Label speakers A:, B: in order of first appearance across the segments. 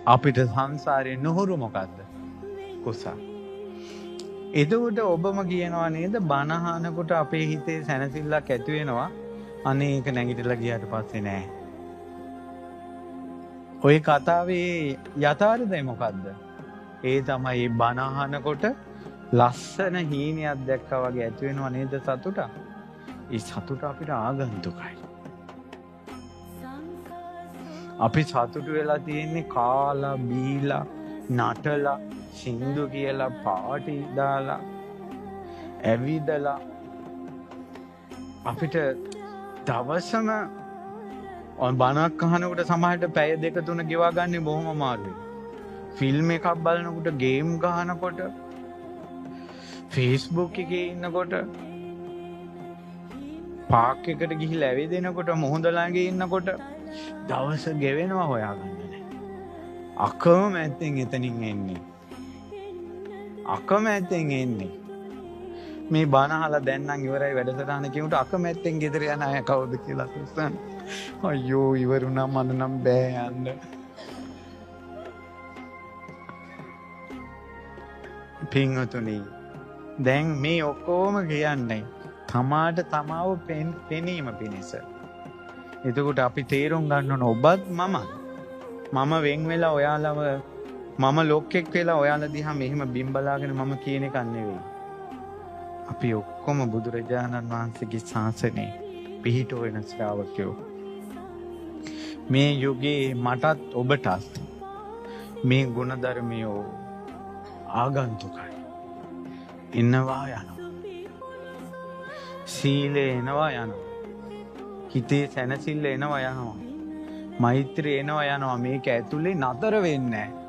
A: අපිට සංසාරේ නුහුරු මොකද්ද? කුසල්. එතකොට ඔබම කියනවා නේද බණ අහනකොට අපේ හිතේ සැනසෙල්ලක් ඇති වෙනවා. අනේ ඒක නැගිටලා ගියාට පස්සේ නෑ. ওই කතාවේ යථාර්ථය මොකද්ද? ඒ තමයි බණ අහනකොට ලස්සන හීනයක් දැක්කා වගේ ඇති වෙනව නේද සතුට? ඒ සතුට අපිට ආගන්තුකයි. අපි සතුට වෙලා තියෙන්නේ කාලා බීලා නටලා සින්දු කියලා පාටි දාලා ඇවිදලා අපිට දවසම බණක් අහනකොට සමහරට පැය දෙක තුන ගෙවා ගන්න බොහොම අමාරුයි. ෆිල්ම් එකක් බලනකොට ගේම් ගහනකොට Facebook එකේ ඉන්නකොට පාක් එකට ගිහිල්ලා ඇවිදිනකොට මොහොත ළඟ ඉන්නකොට දවස ගෙවෙනවා හොයාගන්න නැහැ. අකමැත්තෙන් එතනින් එන්නේ. අකමැත්තෙන් එන්නේ. මේ බණ අහලා දැන් නම් ඉවරයි වැඩසටහන කියනකොට අකමැත්තෙන් ගෙදර යන අය කවුද කියලා හිතන්න. අයියෝ ඉවරුණා මම නම් බෑ යන්න. පින්වතුනි දැන් මේ ඔක්කොම කියන්නේ තමාට තමාව පෙනීම පිණිස. එතකොට අපි තේරුම් ගන්න ඕන ඔබත් මම වෙන් වෙලා ඔයාලව මම ලොක්ෙක් වෙලා ඔයාලා දිහා මෙහෙම බිම් බලාගෙන මම කියන එක නෙවෙයි. අපි ඔක්කොම බුදුරජාණන් වහන්සේගේ ශාසනයේ පිහිට වෙන ශ්‍රාවකයෝ. මේ යුගයේ මටත් ඔබටත් මේ ගුණධර්මයෝ ආගන්තුකයි. එනවා යනවා. සීලය එනවා යනවා. හිතේ සැනසෙල්ල එනවා යනවා. මෛත්‍රිය එනවා යනවා. මේක ඇතුලේ නතර වෙන්නේ නැහැ.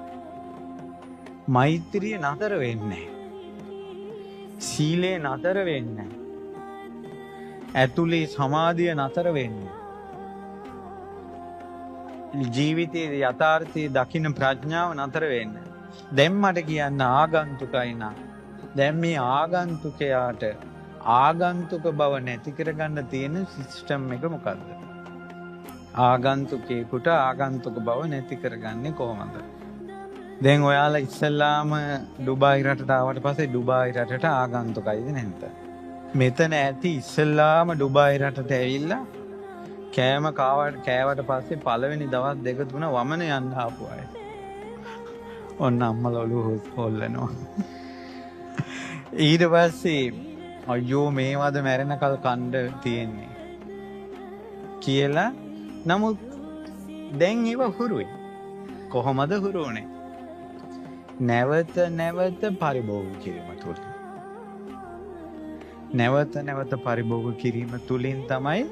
A: මෛත්‍රිය නතර වෙන්නේ නැහැ. සීලය නතර වෙන්නේ නැහැ. ඇතුලේ සමාධිය නතර වෙන්නේ. ජීවිතයේ යථාර්ථයේ දකින්න ප්‍රඥාව නතර වෙන්නේ. දැන් මට කියන්න ආගන්තුකයි නම් දැන් මේ ආගන්තුකයාට ආගන්තුක බව නැති කරගන්න තියෙන සිස්ටම් එක මොකද්ද? ආගන්තුකේකට ආගන්තුක බව නැති කරගන්නේ කොහොමද? දැන් ඔයාලා ඉස්සල්ලාම ඩුබායි රටට ආවට පස්සේ ඩුබායි රටට ආගන්තුකයිද නැද්ද? මෙතන ඇති ඉස්සල්ලාම ඩුබායි රටට ඇවිල්ලා කෑම කෑවට පස්සේ පළවෙනි දවස් දෙක තුන වමන යන්න ආපු අය. ඔන්න අම්මලා ඔළුව හොල්ලනවා. ඊට පස්සේ අයියෝ මේවද මැරෙනකල් කණ්ඩ තියෙන්නේ කියලා. නමුත් දැන් ඒව හුරුයි. කොහොමද හුරුුනේ? නැවත නැවත පරිභෝග කිරීම තුළ. නැවත නැවත පරිභෝග කිරීම තුළින් තමයි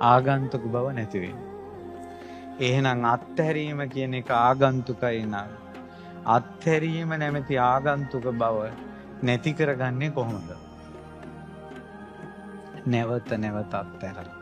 A: ආගන්තුක බව නැති වෙන්නේ. එහෙනම් අත්හැරීම කියන එක ආගන්තුකයි නම් අත්හැරීම නැමැති ආගන්තුක බව නැති කරගන්නේ කොහොමද? නැවත නැවත අත්හැරලා.